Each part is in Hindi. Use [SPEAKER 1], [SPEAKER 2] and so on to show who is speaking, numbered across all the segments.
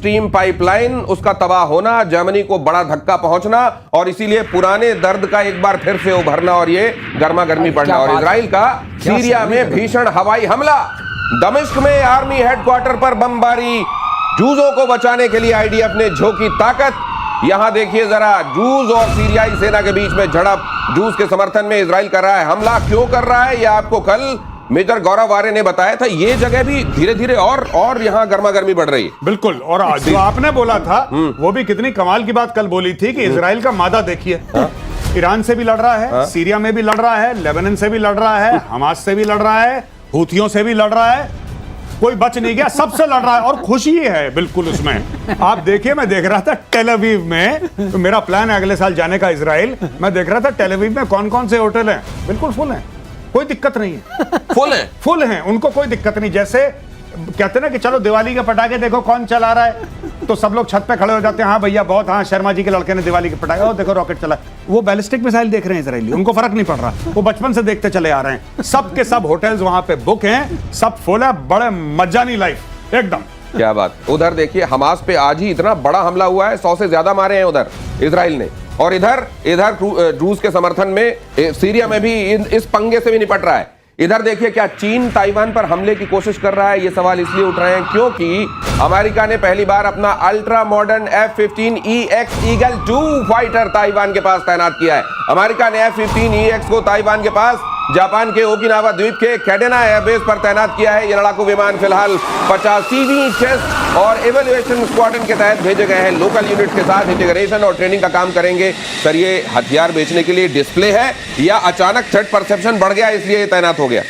[SPEAKER 1] स्ट्रीम पाइपलाइन, उसका तबाह होना, जर्मनी को बड़ा धक्का पहुंचना और इसीलिए पुराने दर्द का एक बार फिर से उभरना और ये गर्मा गर्मी बढ़ना। और इजराइल का सीरिया में भीषण हवाई हमला, दमिश्क में आर्मी हेडक्वार्टर पर बमबारी, जूजों को बचाने के लिए आईडीएफ ने झोंकी ताकत। यहां देखिए जरा, जूज और सीरियाई सेना के बीच में झड़प, जूज के समर्थन में इजराइल कर रहा है हमला। क्यों कर रहा है, यह आपको कल मेजर गौरव आर्य ने बताया था। ये जगह भी धीरे धीरे और यहाँ गर्मा गर्मी बढ़ रही है।
[SPEAKER 2] बिल्कुल। और आज जो आपने बोला था वो भी कितनी कमाल की बात कल बोली थी कि इजराइल का मादा देखिए, ईरान से भी लड़ रहा है, सीरिया में भी लड़ रहा है, लेबनान से भी लड़ रहा है, हमास से भी लड़ रहा है, हूथियों से भी लड़ रहा है, कोई बच नहीं गया, सबसे लड़ रहा है और खुशी है बिल्कुल उसमें। आप देखिए, मैं देख रहा था टेल अवीव में, तो मेरा प्लान है अगले साल जाने का इजराइल। मैं देख रहा था टेल अवीव में कौन कौन से होटल हैं, बिल्कुल फुल हैं, कोई दिक्कत नहीं है। फुल हैं, उनको कोई दिक्कत नहीं। जैसे कहते ना कि चलो दिवाली के पटाखे देखो कौन चला रहा है, तो सब लोग छत पे खड़े हो जाते हैं, हाँ भैया बहुत, हाँ शर्मा जी के लड़के ने दिवाली के पटाखे, देखो रॉकेट चला। वो बैलिस्टिक मिसाइल देख रहे हैं इजरायली, उनको फर्क नहीं पड़ रहा, वो बचपन से देखते चले आ रहे हैं। सब के सब होटल्स वहां पे बुक हैं, सब फुल है, बड़े मजानी लाइफ एकदम।
[SPEAKER 1] क्या बात। उधर देखिए हमास पे आज ही इतना बड़ा हमला हुआ है, 100 से ज्यादा मारे हैं उधर इजराइल ने। और इधर रूस के समर्थन में सीरिया में भी इस पंगे से भी निपट रहा है। इधर देखिए क्या चीन ताइवान पर हमले की कोशिश कर रहा है। ये सवाल इसलिए उठ रहे हैं क्योंकि अमेरिका ने पहली बार अपना ultra modern F-15EX eagle 2 fighter Taiwan के पास तैनात किया है। अमेरिका ने F-15EX को ताइवान के पास जापान के ओकिनावा द्वीप के कैडेना एयरबेस पर तैनात किया है। ये लड़ाकू विमान फिलहाल 85वीं टेस्ट और इवैल्यूएशन स्क्वाड्रन के तहत भेजे गए हैं। लोकल यूनिट के साथ इंटीग्रेशन और ट्रेनिंग का काम करेंगे। सर, ये हथियार बेचने के लिए डिस्प्ले है या अचानक थ्रेट परसेप्शन बढ़ गया इसलिए ये तैनात हो गया?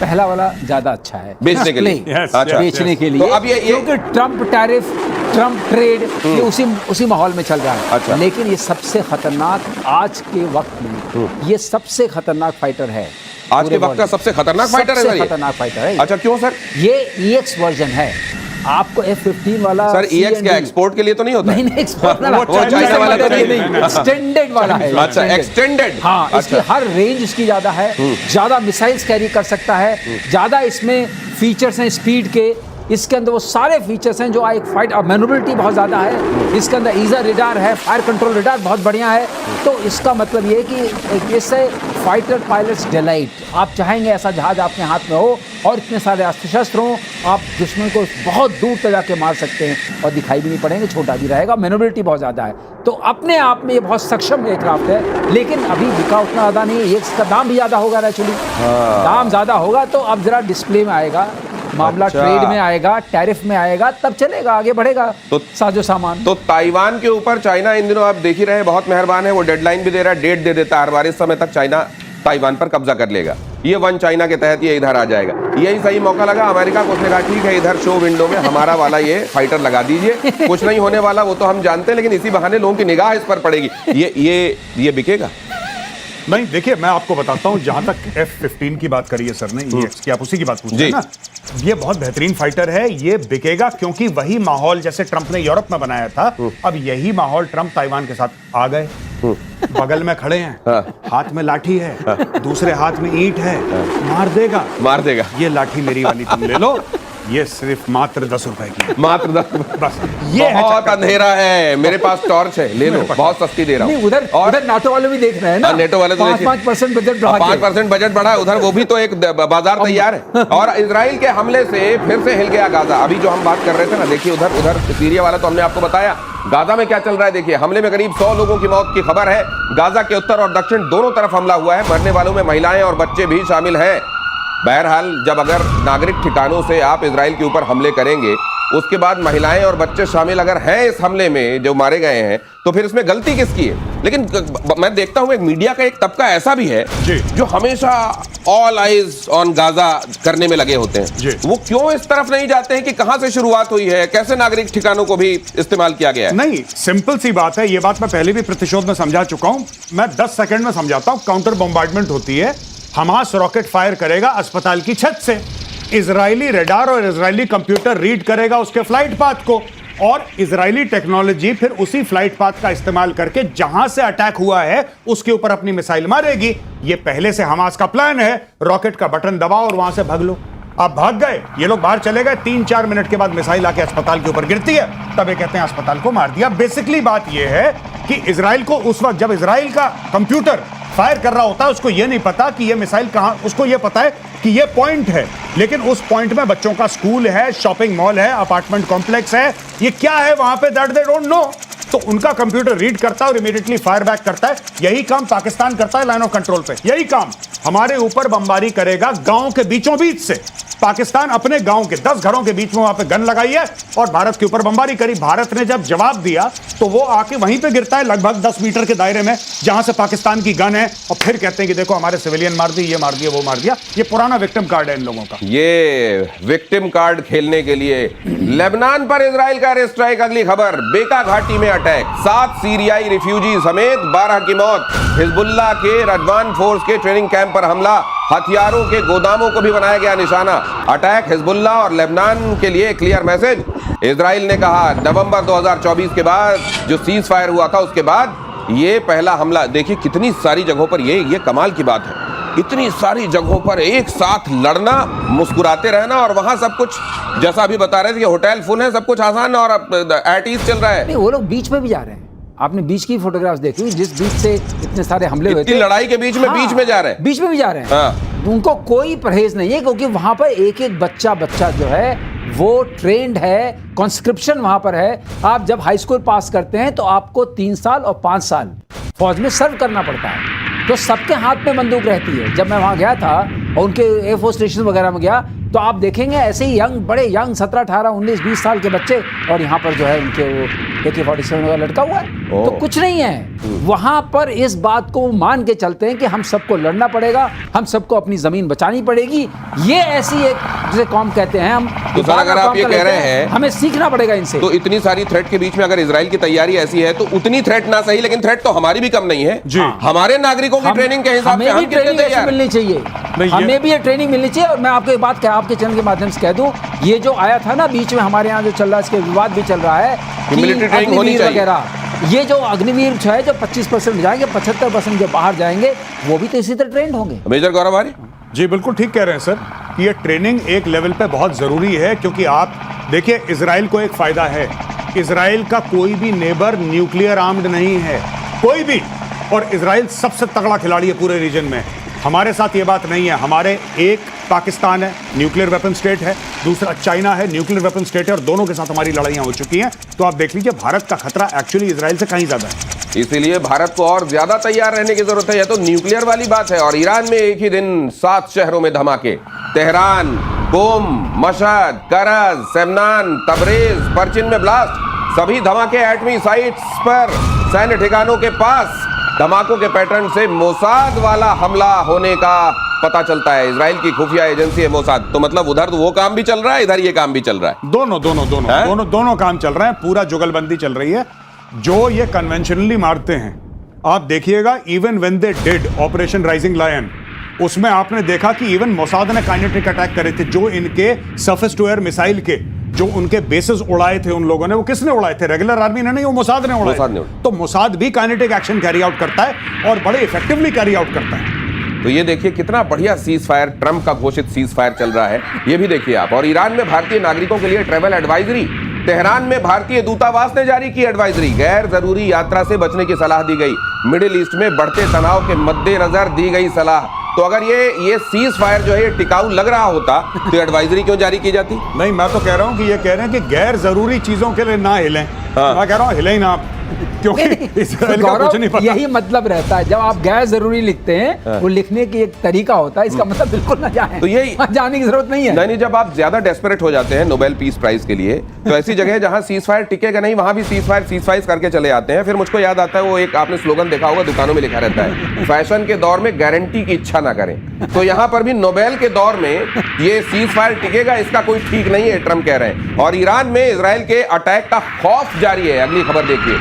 [SPEAKER 3] पहला वाला ज्यादा अच्छा है
[SPEAKER 1] बेचने के लिए।
[SPEAKER 3] बेचने के लिए,
[SPEAKER 1] तो अब ये
[SPEAKER 3] क्योंकि ट्रम्प टैरिफ, ट्रम्प ट्रेड, ये उसी माहौल में चल रहा है।
[SPEAKER 1] अच्छा।
[SPEAKER 3] लेकिन ये सबसे खतरनाक आज के वक्त में, ये सबसे खतरनाक फाइटर है
[SPEAKER 1] आज के वक्त का सबसे खतरनाक फाइटर है।
[SPEAKER 3] सबसे खतरनाक फाइटर है।
[SPEAKER 1] अच्छा, क्यों सर?
[SPEAKER 3] ये EX वर्जन है। आपको F-15 वाला
[SPEAKER 1] सर, EX क्या एक्सपोर्ट के लिए तो नहीं होता?
[SPEAKER 3] नहीं, एक्सपोर्ट
[SPEAKER 1] वो चाइना वाला तो नहीं,
[SPEAKER 3] एक्सटेंडेड वाला है।
[SPEAKER 1] अच्छा, एक्सटेंडेड।
[SPEAKER 3] हाँ, इसकी हर रेंज इसकी ज्यादा है, ज्यादा मिसाइल्स कैरी कर सकता है, ज्यादा इसमें फीचर्स हैं स्पीड के, इसके अंदर वो सारे फीचर्स हैं जो एक फाइट, और मैन्युवरेबिलिटी बहुत ज़्यादा है। इसके अंदर ईजर रिडार है, फायर कंट्रोल रिडार बहुत बढ़िया है। तो इसका मतलब ये है कि इससे फाइटर पायलट्स डिलाइट, आप चाहेंगे ऐसा जहाज आपके हाथ में हो और इतने सारे अस्त्र शस्त्र हों, आप दुश्मन को बहुत दूर तक जाके मार सकते हैं और दिखाई भी नहीं पड़ेंगे, छोटा भी रहेगा, मैन्युवरेबिलिटी बहुत ज़्यादा है। तो अपने आप में ये बहुत सक्षम एयरक्राफ्ट है, लेकिन अभी बिका उतना ज़्यादा नहीं है। ये इसका दाम भी ज़्यादा होगा, एक्चुअली दाम ज़्यादा होगा तो अब ज़रा डिस्प्ले में आएगा मामला। अच्छा। ट्रेड में आएगा, टैरिफ में आएगा, तब चलेगा, आगे बढ़ेगा तो साजो सामान।
[SPEAKER 1] तो ताइवान के ऊपर चाइना इन दिनों आप देख ही रहे हैं, बहुत मेहरबान है। वो डेडलाइन भी दे रहा है, डेट दे देता है हर बार, इस समय तक चाइना ताइवान पर कब्जा कर लेगा। ये वन चाइना के तहत ये इधर आ जाएगा। यही सही मौका लगा अमेरिका को, उसने कहा ठीक है इधर शो विंडो में हमारा वाला ये फाइटर लगा दीजिए। कुछ नहीं होने वाला वो तो हम जानते हैं, लेकिन इसी बहाने लोगों की निगाह इस पर पड़ेगी। ये बिकेगा।
[SPEAKER 2] नहीं, देखिए मैं आपको बताता हूं, जहां तक F-15 की बात करी है सर ने, EX की, आप उसी की बात पूछ रहे हैं ना। ये बहुत बेहतरीन फाइटर है, ये बिकेगा क्योंकि वही माहौल जैसे ट्रंप ने यूरोप में बनाया था, अब यही माहौल ट्रंप ताइवान के साथ आ गए। बगल में खड़े हैं, हाथ में लाठी है, दूसरे हाथ में ईंट है, मार देगा। ये लाठी मेरी वाली तुम ले लो, ये सिर्फ मात्र 10 रुपए की,
[SPEAKER 1] मात्र 10 रुपए
[SPEAKER 2] बस। ये
[SPEAKER 1] बहुत अंधेरा है, मेरे पास टॉर्च है, ले लो, बहुत सस्ती दे रहा हूँ।
[SPEAKER 3] उधर नाटो वाले भी देख रहे हैं ना,
[SPEAKER 1] नेटो वाले तो
[SPEAKER 3] 5% बजट बढ़ा,
[SPEAKER 1] 5% बजट बढ़ा है उधर, वो भी तो एक बाजार तैयार है। और इजराइल के हमले से फिर से हिल गया गाजा। अभी जो हम बात कर रहे थे ना, देखिए उधर सीरिया वाला तो हमने आपको बताया। गाजा में क्या चल रहा है देखिए, हमले में करीब 100 लोगों की मौत की खबर है। गाजा के उत्तर और दक्षिण दोनों तरफ हमला हुआ है, मरने वालों में महिलाएं और बच्चे भी शामिल हैं। बहरहाल, जब अगर नागरिक ठिकानों से आप इजराइल के ऊपर हमले करेंगे, उसके बाद महिलाएं और बच्चे शामिल अगर हैं इस हमले में जो मारे गए हैं, तो फिर इसमें गलती किसकी है? लेकिन मैं देखता हूं एक मीडिया का एक तबका ऐसा भी है जो हमेशा ऑल आइज ऑन गाजा करने में लगे होते हैं। वो क्यों इस तरफ नहीं जाते हैं कि कहां से शुरुआत हुई है, कैसे नागरिक ठिकानों को भी इस्तेमाल किया गया है?
[SPEAKER 2] नहीं, सिंपल सी बात है, ये बात मैं पहले भी प्रतिशोध में समझा चुका हूं, मैं 10 सेकंड में समझाता हूं। काउंटर बॉम्बार्डमेंट होती है, हमास रॉकेट फायर करेगा अस्पताल की छत से, इजरायली रडार और इजरायली कंप्यूटर रीड करेगा उसके फ्लाइट पाथ को, और इजरायली टेक्नोलॉजी फिर उसी फ्लाइट पाथ का इस्तेमाल करके जहां से अटैक हुआ है उसके ऊपर अपनी मिसाइल मारेगी। ये पहले से हमास का प्लान है, रॉकेट का बटन दबाओ और वहां से भाग लो। आप भाग गए, ये लोग बाहर चले गए, 3-4 मिनट के बाद मिसाइल आके अस्पताल के ऊपर गिरती है, तब ये कहते हैं अस्पताल को मार दिया। बेसिकली बात ये है कि इजराइल को उस वक्त जब इजराइल का कंप्यूटर फायर कर रहा होता है, उसको ये नहीं पता कि ये मिसाइल कहां, उसको ये पता है कि ये पॉइंट है, लेकिन उस पॉइंट में बच्चों का स्कूल है, शॉपिंग मॉल है, अपार्टमेंट कॉम्प्लेक्स है, ये क्या है वहां पे, दैट दे डोंट नो। तो उनका कंप्यूटर रीड करता है और इमीडिएटली फायर बैक करता है। यही काम पाकिस्तान करता है लाइन ऑफ कंट्रोल पे, यही काम हमारे ऊपर बमबारी करेगा गांव के बीचों बीच से। पाकिस्तान अपने गांव के 10 घरों के बीच में वहां पे गन लगाई है और भारत के ऊपर बमबारी करी। भारत ने जब जवाब दिया तो वो आके वहीं पे गिरता है लगभग 10 मीटर के दायरे में जहां से पाकिस्तान की गन है, और फिर कहते हैं कि देखो हमारे सिविलियन मार दिए, ये मार दिया, वो मार दिया। ये पुराना विक्टिम कार्ड है इन लोगों का।
[SPEAKER 1] ये विक्टिम कार्ड खेलने के लिए लेबनान पर इजराइल का एयर स्ट्राइक। अगली खबर, बेका घाटी में अटैक, 7 सीरियाई रिफ्यूजी समेत 12 की मौत। हिजबुल्लाह के रडवान फोर्स के ट्रेनिंग कैंप पर हमला, हथियारों के गोदामों को भी बनाया गया निशाना। अटैक हिजबुल्लाह और लेबनान के लिए क्लियर मैसेज। इजराइल ने कहा नवंबर 2024 के बाद जो सीज फायर हुआ था उसके बाद ये पहला हमला। देखिए कितनी सारी जगहों पर, ये कमाल की बात है, इतनी सारी जगहों पर एक साथ लड़ना, मुस्कुराते रहना, और वहां सब कुछ जैसा अभी बता रहे थे कि होटल फुल है, सब कुछ आसान और एट ईज चल रहा है।
[SPEAKER 3] नहीं, वो लोग बीच में भी जा रहे हैं। आपने बीच की फोटोग्राफ्स देखी, जिस बीच से इतने सारे हमले हुए थे,
[SPEAKER 1] लड़ाई के बीच में,
[SPEAKER 3] हाँ,
[SPEAKER 1] बीच में जा रहे हैं,
[SPEAKER 3] बीच में भी जा रहे हैं।
[SPEAKER 1] हाँ।
[SPEAKER 3] उनको कोई परहेज नहीं है, क्योंकि वहां पर एक एक बच्चा जो है वो ट्रेंड है, कॉन्स्क्रिप्शन वहां पर है। आप जब हाई स्कूल पास करते हैं तो आपको 3 साल और 5 साल फौज में सर्व करना पड़ता है, तो सबके हाथ में बंदूक रहती है। जब मैं वहां गया था और उनके एयरफोर्स स्टेशन वगैरह में गया तो आप देखेंगे ऐसे ही बड़े यंग 17, 18, 19, 20 साल के बच्चे, और यहाँ पर जो है उनके वो AK-47 वगैरह लटका हुआ है। तो कुछ नहीं है वहां पर। इस बात को मान के चलते हैं कि हम सबको लड़ना पड़ेगा, हम सबको अपनी जमीन बचानी पड़ेगी। ये ऐसी एक जिसे कौम कहते हैं हम।
[SPEAKER 1] तो सर अगर आप ये कह रहे हैं
[SPEAKER 3] हमें सीखना पड़ेगा इनसे,
[SPEAKER 1] तो इतनी सारी थ्रेट के बीच में अगर इजराइल की तैयारी ऐसी है तो उतनी थ्रेट ना सही, लेकिन थ्रेट तो हमारी भी कम नहीं है
[SPEAKER 2] जी।
[SPEAKER 1] हमारे नागरिकों की ट्रेनिंग के हिसाब से हम कितने तैयार
[SPEAKER 3] मिलनी चाहिए, हमें भी ये ट्रेनिंग मिलनी चाहिए। और मैं आपको एक बात आपके चैनल के माध्यम से कह दूं, ये जो आया था ना बीच में हमारे यहाँ जो चल रहा है, इसके विवाद भी चल रहा है कि
[SPEAKER 1] मिलिट्री ट्रेनिंग होनी चाहिए
[SPEAKER 3] वगैरह, ये जो अग्निवीर जो है, जो 25% जाएंगे, 75% जो बाहर जाएंगे, वो भी तो इसी तरह ट्रेंड होंगे।
[SPEAKER 1] मेजर गौरव आर्य
[SPEAKER 2] जी बिल्कुल ठीक कह रहे हैं सर कि ये ट्रेनिंग एक लेवल पे बहुत जरूरी है, क्योंकि आप देखिए इजराइल को एक फायदा है, इजराइल का कोई भी नेबर न्यूक्लियर आर्म्ड नहीं है, कोई भी, और इजराइल सबसे तगड़ा खिलाड़ी है पूरे रीजन में। हमारे साथ ये बात नहीं है। हमारे एक पाकिस्तान है, न्यूक्लियर वेपन स्टेट है, दूसरा चाइना है, न्यूक्लियर वेपन स्टेट है, और दोनों के साथ हमारी लड़ाइयां हो चुकी हैं। तो आप देख लीजिए भारत का खतरा एक्चुअली इजराइल से कहीं ज्यादा है,
[SPEAKER 1] इसीलिए भारत को और ज्यादा तैयार रहने की जरूरत है। यह तो न्यूक्लियर वाली बात है, और ईरान में एक ही दिन 7 शहरों में धमाके, तेहरान, कोम, मशहद, करज, सेमनान, तबरेज, परचिन में ब्लास्ट, सभी धमाके एटमी साइट्स पर, सैन्य ठिकानों के पास। धमाकों के पैटर्न से मोसाद वाला हमला होने का पता चलता है। इजराइल की खुफिया एजेंसी है मोसाद, तो मतलब उधर तो वो काम भी चल रहा है, इधर ये काम भी चल रहा है,
[SPEAKER 2] दोनों काम चल रहे हैं, पूरा जुगलबंदी चल रही है। जो ये कन्वेंशनली मारते हैं, आप देखिएगा, even when they did Operation Rising Lion, उसमें आपने देखा कि इवन मोसाद ने काइनेटिक अटैक करे थे। जो इनके सरफेस टू एयर मिसाइल के जो उनके बेसेस उड़ाए थे उन लोगों ने, वो किसने उड़ाए थे? रेगुलर आर्मी ने नहीं, वो मोसाद ने उड़ाए। तो मोसाद भी काइनेटिक एक्शन कैरी आउट करता है और बड़े इफेक्टिवली कैरी आउट करता है।
[SPEAKER 1] तो ये देखिए कितना बढ़िया सीज फायर, ट्रंप का घोषित सीज फायर चल रहा है, ये भी देखिए आप। और ईरान में भारतीय नागरिकों के लिए ट्रैवल एडवाइजरी, तेहरान में भारतीय दूतावास ने जारी की एडवाइजरी, गैर जरूरी यात्रा से बचने की सलाह दी गई। मिडिल ईस्ट में बढ़ते तनाव के मद्देनजर दी गई सलाह। तो अगर ये सीज फायर जो है ये टिकाऊ लग रहा होता तो एडवाइजरी क्यों जारी की जाती?
[SPEAKER 2] नहीं, मैं तो कह रहा हूं कि ये कह रहे हैं कि गैर जरूरी चीजों के लिए ना हिलें। मैं कह रहा हूं हिले ही ना आप, क्योंकि इजराइल का कुछ नहीं पता।
[SPEAKER 3] यही मतलब रहता है, जब आप गैर जरूरी लिखते हैं, वो लिखने की एक तरीका होता है, इसका मतलब बिल्कुल ना जाए,
[SPEAKER 1] तो यही
[SPEAKER 3] जाने की जरूरत नहीं है।
[SPEAKER 1] नहीं, जब आप ज्यादा डेस्परेट हो जाते हैं नोबेल पीस प्राइज के लिए, तो ऐसी जगह जहां सीज फायर टिकेगा नहीं, वहां भी सीज फायर करके चले आते हैं। फिर मुझको याद आता है वो एक आपने स्लोगन देखा होगा, दुकानों में लिखा रहता है, फैशन के दौर में गारंटी की इच्छा ना करें। तो यहाँ पर भी नोबेल के दौर में ये सीज फायर टिकेगा, इसका कोई ठीक नहीं है, ट्रंप कह रहे हैं। और ईरान में इजराइल के अटैक का खौफ जारी है। अगली खबर देखिए,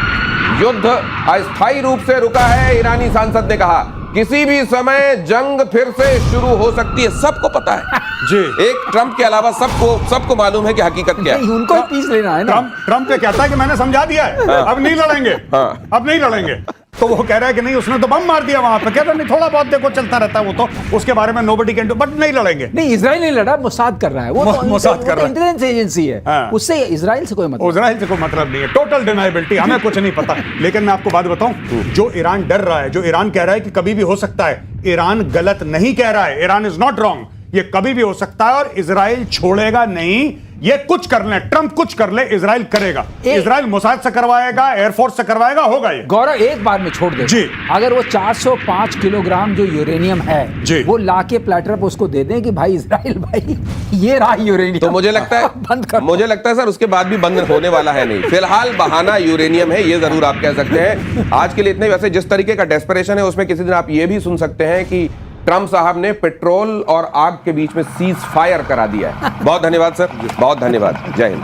[SPEAKER 1] युद्ध अस्थायी रूप से रुका है, ईरानी सांसद ने कहा। किसी भी समय जंग फिर से शुरू हो सकती है, सबको पता है
[SPEAKER 2] जी।
[SPEAKER 1] एक ट्रंप के अलावा सबको मालूम है कि हकीकत क्या है।
[SPEAKER 3] उनको ही पीस लेना है ना।
[SPEAKER 2] ट्रंप ये कहता है कि मैंने समझा दिया है, अब नहीं लड़ेंगे, अब नहीं लड़ेंगे। तो वो कह रहा है कि नहीं उसने तो बम मार दिया वहां पे, कहता नहीं थोड़ा बहुत देखो चलता रहता है वो तो, उसके बारे में नोबडी कैन डू, बट नहीं लड़ेंगे।
[SPEAKER 3] नहीं, इजराइल नहीं लड़ा, मोसाद कर रहा है, वो
[SPEAKER 2] मोसाद कर रहा है,
[SPEAKER 3] इंटेलिजेंस एजेंसी है,
[SPEAKER 2] हाँ।
[SPEAKER 3] उससे इजराइल से कोई मतलब,
[SPEAKER 2] इजराइल से कोई मतलब नहीं है, टोटल डिनाइबिलिटी, हमें कुछ नहीं पता। लेकिन मैं आपको बात बताऊं, जो ईरान डर रहा है, जो ईरान कह रहा है कि कभी भी हो सकता है, ईरान गलत नहीं कह रहा है, ईरान इज नॉट रॉन्ग, ये कभी भी हो सकता है और इजराइल छोड़ेगा नहीं। ये कुछ कर ले, ट्रंप कुछ कर ले, इजराइल करेगा, इजराइल मोसाद से करवाएगा, एयरफोर्स से करवाएगा, होगा ये।
[SPEAKER 3] गौरव एक बार में छोड़ दे
[SPEAKER 2] जी,
[SPEAKER 3] अगर वो 405 किलोग्राम जो यूरेनियम है
[SPEAKER 2] जी,
[SPEAKER 3] वो लाके प्लेटर पर उसको दे दें कि भाई इजराइल भाई ये रहा यूरेनियम,
[SPEAKER 1] तो मुझे लगता है
[SPEAKER 3] बंद कर,
[SPEAKER 1] मुझे लगता है सर उसके बाद भी बंद होने वाला है नहीं, फिलहाल बहाना यूरेनियम है, ये जरूर आप कह सकते हैं। आज के लिए इतने। वैसे जिस तरीके का डेस्परेशन है उसमें किसी दिन आप ये भी सुन सकते हैं कि ट्रंप साहब ने पेट्रोल और आग के बीच में सीज फायर करा दिया है। बहुत धन्यवाद सर, बहुत धन्यवाद, जय हिंद।